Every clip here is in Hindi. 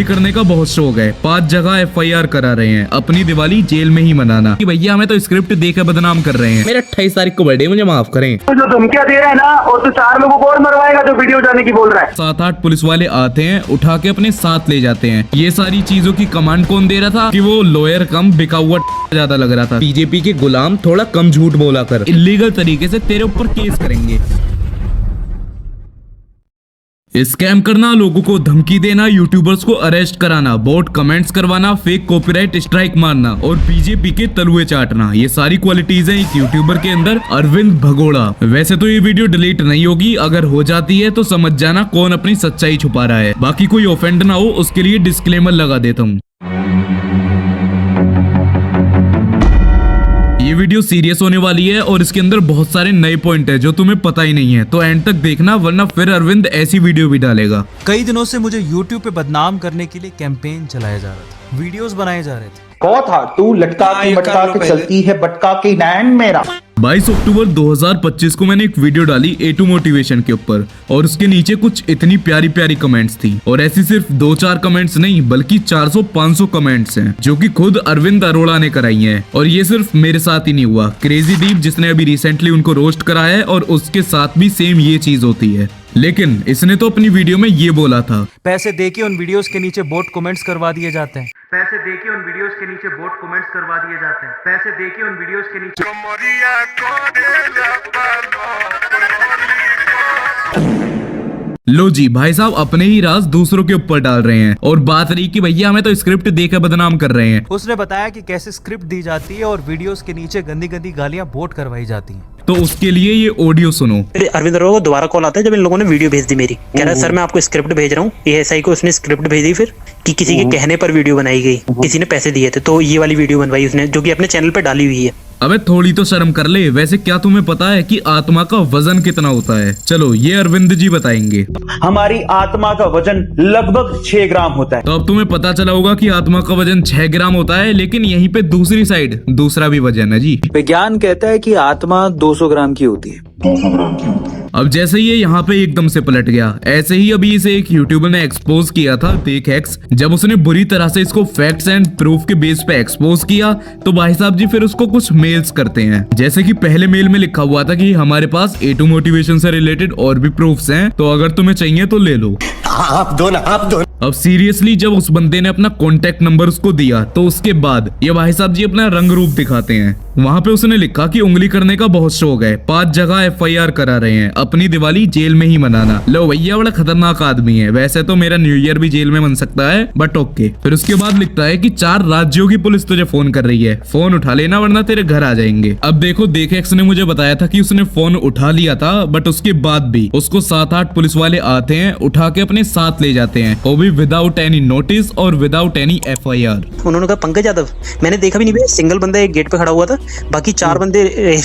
उंगली करने का बहुत शौक है, 5 जगह FIR करा रहे हैं, अपनी दिवाली जेल में ही मनाना। कि भैया हमें तो स्क्रिप्ट देकर बदनाम कर रहे हैं। मेरा 28 तारीख को बर्थडे, मुझे माफ करें। तो जो धमकियां दे रहा है ना, और तो 4 लोगों को और मरवाएगा जो वीडियो जाने की बोल रहा है। 7-8 पुलिस वाले आते हैं, उठा के अपने साथ ले जाते हैं। ये सारी चीजों की कमांड कौन दे रहा था? कि वो लॉयर कम बिका हुआ ज्यादा लग रहा था। बीजेपी के गुलाम, थोड़ा कम झूठ बोला कर, इलीगल तरीके से तेरे ऊपर केस करेंगे। स्कैम करना, लोगों को धमकी देना, यूट्यूबर्स को अरेस्ट कराना, बोट कमेंट्स करवाना, फेक कॉपीराइट स्ट्राइक मारना और बीजेपी के तलुए चाटना, ये सारी क्वालिटीज हैं एक यूट्यूबर के अंदर, अरविंद भगोड़ा। वैसे तो ये वीडियो डिलीट नहीं होगी, अगर हो जाती है तो समझ जाना कौन अपनी सच्चाई छुपा रहा है। बाकी कोई ऑफेंड ना हो उसके लिए डिस्क्लेमर लगा देता हूँ। ये वीडियो सीरियस होने वाली है और इसके अंदर बहुत सारे नए पॉइंट है जो तुम्हें पता ही नहीं है, तो एंड तक देखना, वरना फिर अरविंद ऐसी वीडियो भी डालेगा। कई दिनों से मुझे YouTube पे बदनाम करने के लिए कैंपेन चलाया जा रहा था, वीडियोस बनाए जा रहे थे। कौन था तू लटका के मटका के चलती है बटका के नैन मेरा। 22 अक्टूबर 2025 को मैंने एक वीडियो डाली A2 मोटिवेशन के ऊपर और उसके नीचे कुछ इतनी प्यारी प्यारी कमेंट्स थी। और ऐसी सिर्फ 2-4 कमेंट्स नहीं बल्कि 400-500 कमेंट्स हैं जो कि खुद अरविंद अरोड़ा ने कराई हैं। और ये सिर्फ मेरे साथ ही नहीं हुआ, क्रेजी दीप जिसने अभी रिसेंटली उनको रोस्ट कराया है और उसके साथ भी सेम ये चीज होती है। लेकिन इसने तो अपनी वीडियो में ये बोला था, पैसे देके उन वीडियोस के नीचे बोट कमेंट्स करवा दिए जाते हैं। पैसे देके उन वीडियोस के नीचे बोट कमेंट्स करवा दिए जाते हैं। पैसे देके उन वीडियोस के नीचे लो जी भाई साहब अपने ही राज दूसरों के ऊपर डाल रहे हैं। और बात रही कि भैया हमें तो स्क्रिप्ट देकर बदनाम कर रहे हैं। उसने बताया कि कैसे स्क्रिप्ट दी जाती है और वीडियोस के नीचे गंदी गंदी गालियां बोट करवाई जाती हैं। तो उसके लिए ये ऑडियो सुनो। फिर अरविंद अरोड़ा को दोबारा कॉल आता है जब इन लोगों ने वीडियो भेज दी मेरी, कह रहा है सर मैं आपको स्क्रिप्ट भेज रहा हूँ। ASI को उसने स्क्रिप्ट भेज दी फिर कि किसी के कहने पर वीडियो बनाई गई, किसी ने पैसे दिए थे तो ये वाली वीडियो बनवाई उसने, जो कि अपने चैनल पे डाली हुई है। अबे थोड़ी तो शर्म कर ले। वैसे क्या तुम्हें पता है कि आत्मा का वजन कितना होता है? चलो ये अरविंद जी बताएंगे। हमारी आत्मा का वजन लगभग 6 ग्राम होता है। तो अब तुम्हें पता चला होगा कि आत्मा का वजन 6 ग्राम होता है, लेकिन यहीं पे दूसरी साइड दूसरा भी वजन है जी। विज्ञान कहता है कि आत्मा 200 ग्राम की होती है। अब जैसे ये यहाँ पे एकदम से पलट गया, ऐसे ही अभी इसे एक यूट्यूबर ने एक्सपोज किया था, देख एक्स। जब उसने बुरी तरह से इसको फैक्ट्स एंड प्रूफ के बेस पे एक्सपोज किया तो भाई साहब जी फिर उसको कुछ मेल्स करते हैं। जैसे कि पहले मेल में लिखा हुआ था कि हमारे पास A2 मोटिवेशन से रिलेटेड और भी प्रूफ्स हैं, तो अगर तुम्हें चाहिए तो ले लो। आप दो ना। अब सीरियसली जब उस बंदे ने अपना कॉन्टेक्ट नंबर उसको दिया तो उसके बाद ये भाई साहब जी अपना रंग रूप दिखाते हैं। वहां पे उसने लिखा कि उंगली करने का बहुत शौक है, 5 जगह FIR करा रहे हैं, अपनी दिवाली जेल में ही मनाना। लो भैया बड़ा खतरनाक आदमी है। वैसे तो मेरा न्यू ईयर भी जेल में मन सकता है, बट ओके। फिर उसके बाद लिखता है कि 4 राज्यों की पुलिस तुझे फोन कर रही है, फोन उठा लेना वरना तेरे घर आ जाएंगे। अब देखो देखेक्स ने मुझे बताया था कि उसने फोन उठा लिया था, बट उसके बाद भी उसको 7-8 पुलिस वाले आते हैं, उठा के अपने साथ ले जाते हैं, वो भी विदाउट एनी नोटिस और विदाउट एनी FIR। उन्होंने कहा पंकज यादव, मैंने देखा भी नहीं भैया, सिंगल बंदा एक गेट पे खड़ा हुआ था, बाकी 4 बंदे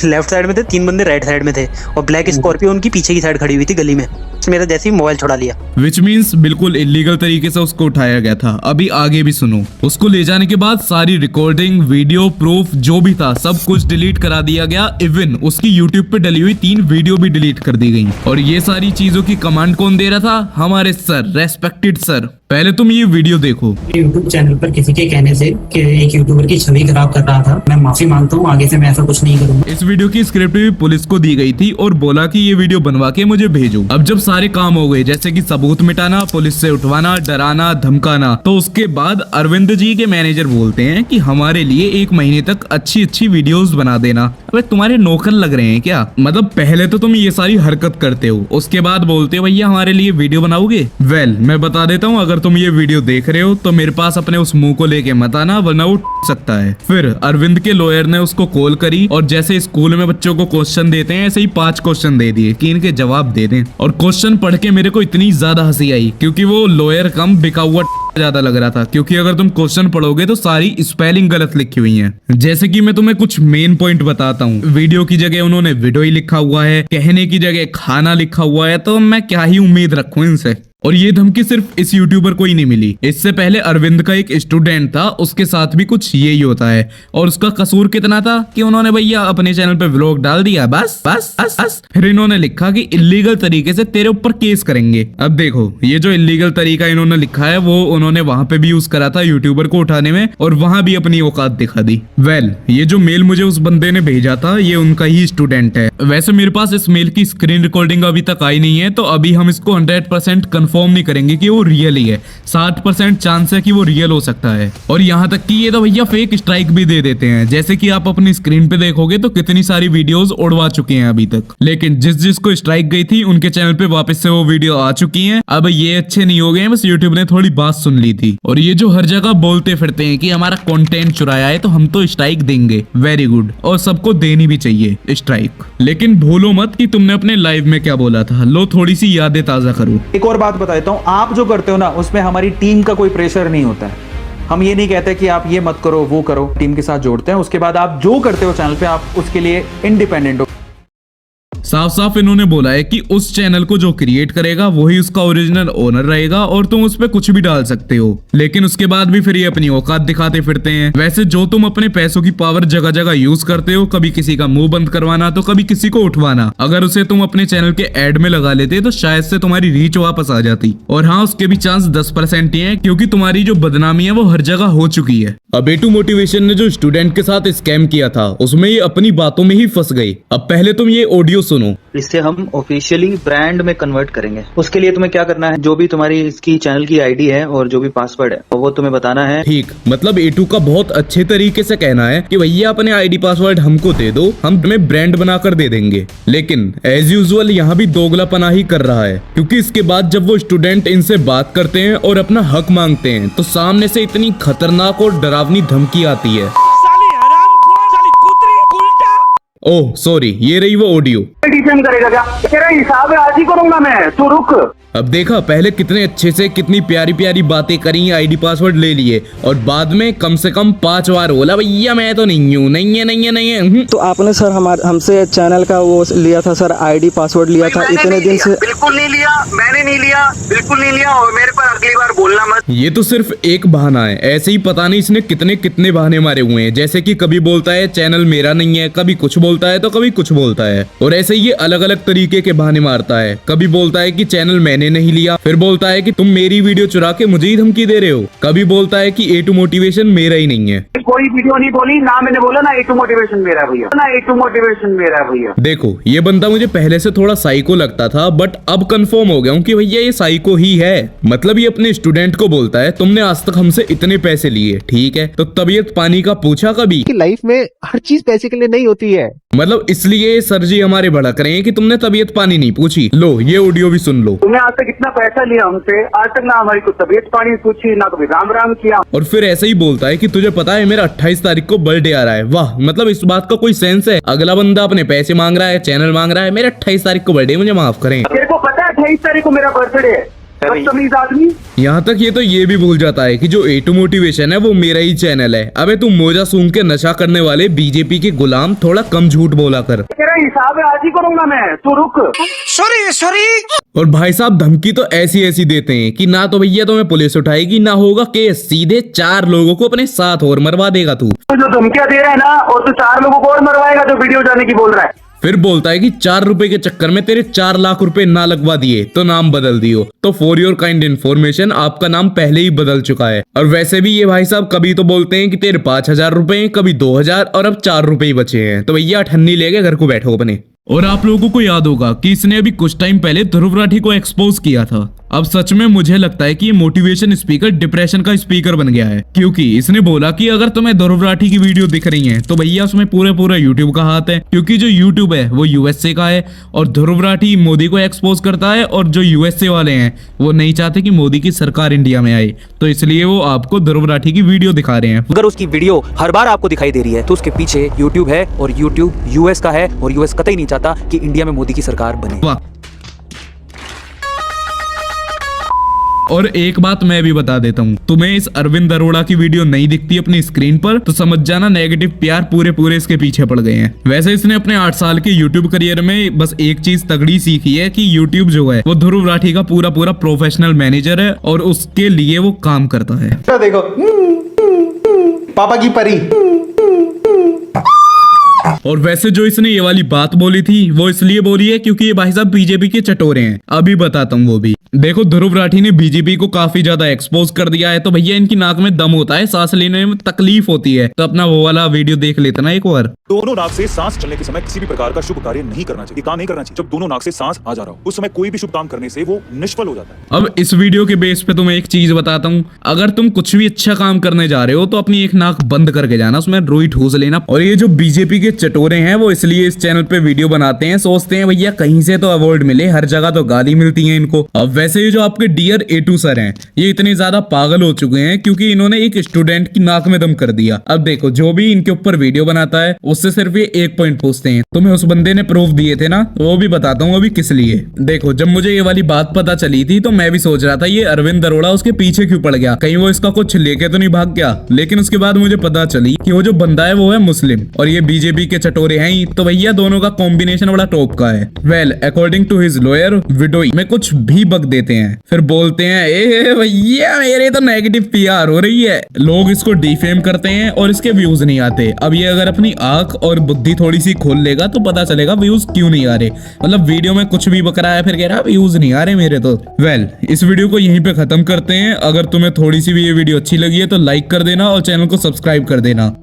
लेफ्ट साइड में थे, 3 बंदे राइट साइड में थे और ब्लैक स्कॉर्पियो उनकी पीछे की साइड खड़ी हुई थी गली में। मेरा जैसे ही मोबाइल छुड़ा लिया, विच मीन्स बिल्कुल इलीगल तरीके से उसको उठाया गया था। अभी आगे भी सुनो। उसको ले जाने के बाद सारी रिकॉर्डिंग, वीडियो, प्रूफ जो भी था सब कुछ डिलीट करा दिया गया। इवन उसकी यूट्यूब पे डली हुई 3 वीडियो भी डिलीट कर दी गई। और ये सारी चीजों की कमांड कौन दे रहा था? हमारे सर, रेस्पेक्टेड सर। पहले तुम ये वीडियो देखो। यूट्यूब चैनल पर किसी के कहने से कि एक यूट्यूबर की छवि खराब कर रहा था, मैं माफी मांगता हूँ, आगे से मैं ऐसा कुछ नहीं करूंगा। इस वीडियो की स्क्रिप्ट भी पुलिस को दी गई थी और बोला कि ये वीडियो बनवा के मुझे भेजो। अब जब सारे काम हो गए, जैसे कि सबूत मिटाना, पुलिस से उठवाना, डराना, धमकाना, तो उसके बाद अरविंद जी के मैनेजर बोलते हैं कि हमारे लिए 1 महीने तक अच्छी अच्छी वीडियोस बना देना। अबे तुम्हारे नौकर लग रहे हैं क्या? मतलब पहले तो तुम ये सारी हरकत करते हो, उसके बाद बोलते हो भैया हमारे लिए वीडियो बनाओगे। वेल मैं बता देता हूँ, अगर तुम ये वीडियो देख रहे हो तो मेरे पास अपने उस मुंह को लेके मत आना, वरना वो सकता है। फिर अरविंद के लॉयर ने उसको कॉल करी और जैसे स्कूल में बच्चों को क्वेश्चन देते हैं ऐसे ही 5 क्वेश्चन दे दिए कि इनके जवाब दे दें। और क्वेश्चन पढ़ के मेरे को इतनी ज्यादा हंसी आई क्योंकि वो लॉयर कम बिका हुआ ज्यादा लग रहा था, क्योंकि अगर तुम क्वेश्चन पढ़ोगे तो सारी स्पेलिंग गलत लिखी हुई है। जैसे कि मैं तुम्हें कुछ मेन पॉइंट बताता हूँ। वीडियो की जगह उन्होंने वीडियो ही लिखा हुआ है, कहने की जगह खाना लिखा हुआ है, तो मैं क्या ही उम्मीद रखूं इनसे। और ये धमकी सिर्फ इस यूट्यूबर को ही नहीं मिली, इससे पहले अरविंद का एक स्टूडेंट था, उसके साथ भी कुछ यही होता है। और उसका कसूर कितना था कि उन्होंने भैया अपने चैनल पे व्लॉग डाल दिया, बस बस बस बस। फिर इन्होंने लिखा कि इलीगल तरीके से तेरे ऊपर केस करेंगे। अब देखो, ये जो इलीगल तरीका इन्होंने लिखा है वो उन्होंने वहां पे भी यूज करा था यूट्यूबर को उठाने में, और वहां भी अपनी औकात दिखा दी। वेल, ये जो मेल मुझे उस बंदे ने भेजा था ये उनका ही स्टूडेंट है। वैसे मेरे पास इस मेल की स्क्रीन रिकॉर्डिंग अभी तक आई नहीं है, तो अभी हम इसको 100% कंफर्म नहीं करेंगे कि वो रियल ही है। 60% चांस है कि वो रियल हो सकता है। और यहाँ तक कि ये तो भैया फेक स्ट्राइक भी दे देते हैं, जैसे कि आप अपनी स्क्रीन पे देखोगे तो कितनी सारी वीडियोस उड़वा चुके हैं अभी तक। लेकिन जिसको स्ट्राइक गई थी उनके चैनल पे वापस से वो वीडियो आ चुकी है। अब ये अच्छे नहीं हो गए हैं, बस यूट्यूब ने थोड़ी बात सुन ली थी। और ये जो हर जगह बोलते फिरते हैं कि हमारा कंटेंट चुराया है तो हम तो स्ट्राइक देंगे, वेरी गुड, और सबको देनी भी चाहिए स्ट्राइक। लेकिन भूलो मत कि तुमने अपने लाइव में क्या बोला था। लो थोड़ी सी यादें ताजा करो। एक और बात बता देता हूँ, आप जो करते हो ना उसमें हमारी टीम का कोई प्रेशर नहीं होता है। हम ये नहीं कहते कि आप ये मत करो वो करो, टीम के साथ जोड़ते हैं। उसके बाद आप जो करते हो चैनल पे आप उसके लिए इंडिपेंडेंट हो। साफ साफ इन्होंने बोला है कि उस चैनल को जो क्रिएट करेगा वही उसका ओरिजिनल ओनर रहेगा और तुम उस पे कुछ भी डाल सकते हो। लेकिन उसके बाद भी फिर ये अपनी औकात दिखाते फिरते हैं। वैसे जो तुम अपने पैसों की पावर जगह जगह यूज करते हो, कभी किसी का मुंह बंद करवाना तो कभी किसी को उठवाना, अगर उसे तुम अपने चैनल के एड में लगा लेते तो शायद से तुम्हारी रीच वापस आ जाती। और हाँ, उसके भी चांस 10% ही है, क्योंकि तुम्हारी जो बदनामी है वो हर जगह हो चुकी है। अब A2 मोटिवेशन ने जो स्टूडेंट के साथ स्कैम किया था उसमें ये अपनी बातों में ही फंस गई। अब पहले तुम ये ऑडियो सुनो। इससे हम ऑफिशियली ब्रांड में कन्वर्ट करेंगे। उसके लिए तुम्हें क्या करना है, जो भी तुम्हारी इसकी चैनल की आईडी है और जो भी पासवर्ड है वो तुम्हें बताना है। ठीक, मतलब A2 का बहुत अच्छे तरीके से कहना है कि भैया अपने आईडी पासवर्ड हमको दे दो, हम तुम्हें ब्रांड बनाकर दे देंगे। लेकिन एज यूजुअल यहाँ भी दोगलापना ही कर रहा है, क्योंकि इसके बाद जब वो स्टूडेंट इनसे बात करते हैं और अपना हक मांगते हैं तो सामने से इतनी खतरनाक और डरावनी धमकी आती है। ओह सॉरी, ये रही वो ऑडियो। एडिशन करेगा क्या? तेरा हिसाब है, आज ही करूंगा मैं, तू रुक। अब देखा, पहले कितने अच्छे से कितनी प्यारी प्यारी बातें करी, आईडी पासवर्ड ले लिए, और बाद में कम से कम 5 बार बोला भैया मैं तो नहीं हूँ, नहीं है नहीं है नहीं है। तो आपने सर हमसे चैनल का वो लिया था सर, आईडी पासवर्ड लिया था इतने दिन से। बिल्कुल नहीं लिया, मैंने नहीं लिया, बिल्कुल नहीं लिया, और मेरे पर अगली बार बोलना मत। ये तो सिर्फ एक बहाना है, ऐसे ही पता नहीं इसने कितने कितने बहाने मारे हुए हैं। जैसे कि कभी बोलता है चैनल मेरा नहीं है, कभी कुछ बोलता है तो कभी कुछ बोलता है, और ऐसे ही ये अलग अलग तरीके के बहाने मारता है। कभी बोलता है कि चैनल मैंने नहीं लिया, फिर बोलता है कि तुम मेरी वीडियो चुरा के मुझे ही धमकी दे रहे हो, कभी बोलता है कि A2 मोटिवेशन मेरा ही नहीं है। कोई वीडियो नहीं बोली ना, मैंने बोला ना A2 मोटिवेशन मेरा भैया, ना A2 मोटिवेशन मेरा भैया। देखो, ये बंदा मुझे पहले से थोड़ा साइको लगता था, बट अब कंफर्म हो गया हूँ कि भैया ये साइको ही है। मतलब ये अपने स्टूडेंट को बोलता है तुमने आज तक हमसे इतने पैसे लिए, ठीक है, तो तबीयत पानी का पूछा कभी? कि लाइफ में हर चीज पैसे के लिए नहीं होती है। मतलब इसलिए सर जी हमारे भड़क रहे हैं कि तुमने तबीयत पानी नहीं पूछी। लो ये ऑडियो भी सुन लो। तुमने आज तक इतना पैसा लिया हमसे, आज तक ना हमारी कोई तबीयत पानी पूछी, ना कभी राम राम किया। और फिर ऐसे ही बोलता है कि तुझे पता है मेरा 28 तारीख को बर्थडे आ रहा है। वाह, मतलब इस बात का कोई सेंस है? अगला बंदा अपने पैसे मांग रहा है, चैनल मांग रहा है, मेरा 28 तारीख को बर्थडे, मुझे माफ करें। तेरे को पता है 28 तारीख को मेरा बर्थडे है? बदतमीज आदमी। यहाँ तक ये तो ये भी भूल जाता है कि जो A2 मोटिवेशन है वो मेरा ही चैनल है। अबे तू मोजा सूंघ के नशा करने वाले बीजेपी के गुलाम, थोड़ा कम झूठ बोला कर। तेरा हिसाब है, आज ही करूंगा मैं, तू रुक। सॉरी। और भाई साहब धमकी तो ऐसी ऐसी देते हैं कि ना तो भैया तुम्हें पुलिस उठाएगी, ना होगा केस, सीधे 4 लोगों को अपने साथ और मरवा देगा तू। तो जो धमकियां दे रहा है ना, और तू 4 लोगों को और मरवाएगा जो वीडियो जाने की बोल रहा है। फिर बोलता है कि 4 रुपए के चक्कर में तेरे 4 लाख रुपए ना लगवा दिए तो नाम बदल दियो। तो फॉर योर काइंड इन्फॉर्मेशन, आपका नाम पहले ही बदल चुका है। और वैसे भी ये भाई साहब कभी तो बोलते हैं कि तेरे 5000 रुपए, कभी 2000, और अब 4 रुपए ही बचे हैं। तो भैया ठन्नी लेके घर को बैठो अपने। और आप लोगों को याद होगा कि इसने अभी कुछ टाइम पहले ध्रुव राठी को एक्सपोज किया था। अब सच में मुझे लगता है कि ये मोटिवेशन स्पीकर डिप्रेशन का स्पीकर बन गया है, क्योंकि इसने बोला कि अगर तुम्हें ध्रुव राठी की वीडियो दिख रही है तो भैया उसमें पूरा यूट्यूब का हाथ है, क्योंकि जो यूट्यूब है वो USA का है और ध्रुव राठी मोदी को एक्सपोज करता है, और जो USA वाले हैं वो नहीं चाहते कि मोदी की सरकार इंडिया में आए, तो इसलिए वो आपको ध्रुव राठी की वीडियो दिखा रहे हैं। अगर उसकी वीडियो हर बार आपको दिखाई दे रही है तो उसके पीछे यूट्यूब है, और यूट्यूब US का है, और US कतई नहीं चाहता कि इंडिया में मोदी की सरकार बने। वाह। और एक बात मैं भी बता देता हूँ, तुम्हें इस अरविंद अरोड़ा की वीडियो नहीं दिखती अपनी स्क्रीन पर तो समझ जाना नेगेटिव प्यार पूरे इसके पीछे पड़ गए हैं। वैसे इसने अपने 8 साल के यूट्यूब करियर में बस एक चीज तगड़ी सीखी है कि यूट्यूब जो है वो ध्रुव राठी का पूरा प्रोफेशनल मैनेजर है और उसके लिए वो काम करता है। देखो पापा की परी। और वैसे जो इसने ये वाली बात बोली थी वो इसलिए बोली है क्योंकि ये भाई साहब बीजेपी के चटोरे हैं। अभी बताता हूँ वो भी। देखो ध्रुव राठी ने बीजेपी को काफी ज्यादा एक्सपोज कर दिया है, तो भैया इनकी नाक में दम होता है, सांस लेने में तकलीफ होती है, तो अपना वो वाला वीडियो देख लेते ना एक बार। दोनों नाक से सांस चलने के समय किसी भी प्रकार का शुभ कार्य नहीं करना चाहिए, काम नहीं करना चाहिए। जब दोनों नाक से सांस आ जा रहा हो उस समय कोई भी शुभ काम करने से वो निष्फल हो जाता है। अब इस वीडियो के बेस पे तुम्हें एक चीज बताता हूँ, अगर तुम कुछ भी अच्छा काम करने जा रहे हो तो अपनी एक नाक बंद करके जाना, उसमें रुई ठूस लेना। और ये जो बीजेपी के चटोरे हैं वो इसलिए इस चैनल पे वीडियो बनाते हैं, सोचते हैं भैया कहीं से तो अवार्ड मिले, हर जगह तो गाली मिलती है इनको। अब वैसे ये जो आपके डियर A2 सर हैं ये इतने ज्यादा पागल हो चुके हैं क्योंकि इन्होंने एक स्टूडेंट की नाक में दम कर दिया। अब देखो जो भी इनके ऊपर वीडियो बनाता है उससे सिर्फ ये एक पॉइंट पूछते हैं, तुम्हें उस बंदे ने प्रूफ दिए थे ना, वो भी बताता हूँ अभी किस लिए। देखो जब मुझे ये वाली बात पता चली थी तो मैं भी सोच रहा था ये अरविंद अरोड़ा उसके पीछे क्यों पड़ गया, कहीं वो इसका कुछ लेके तो नहीं भाग गया। लेकिन उसके बाद मुझे पता चली कि वो जो बंदा है वो है मुस्लिम और ये बीजेपी के चटोरे हैं ही, तो भैया दोनों का कॉम्बिनेशन बड़ा टॉप का है। Well according to his lawyer video में कुछ भी बक देते हैं, फिर बोलते हैं ए भैया मेरे तो नेगेटिव PR हो रही है। लोग इसको डिफेम करते हैं और इसके व्यूज नहीं आते। अब ये अगर अपनी आंख और बुद्धि थोड़ी सी खोल लेगा तो पता चलेगा व्यूज क्यों नहीं आ रहे। मतलब वीडियो में कुछ भी बक रहा है फिर कह रहा है व्यूज नहीं आ रहे मेरे तो। वेल इस वीडियो को यहीं पे खत्म करते हैं। अगर तुम्हें थोड़ी सी भी ये वीडियो अच्छी लगी है तो लाइक कर देना और चैनल को सब्सक्राइब कर देना।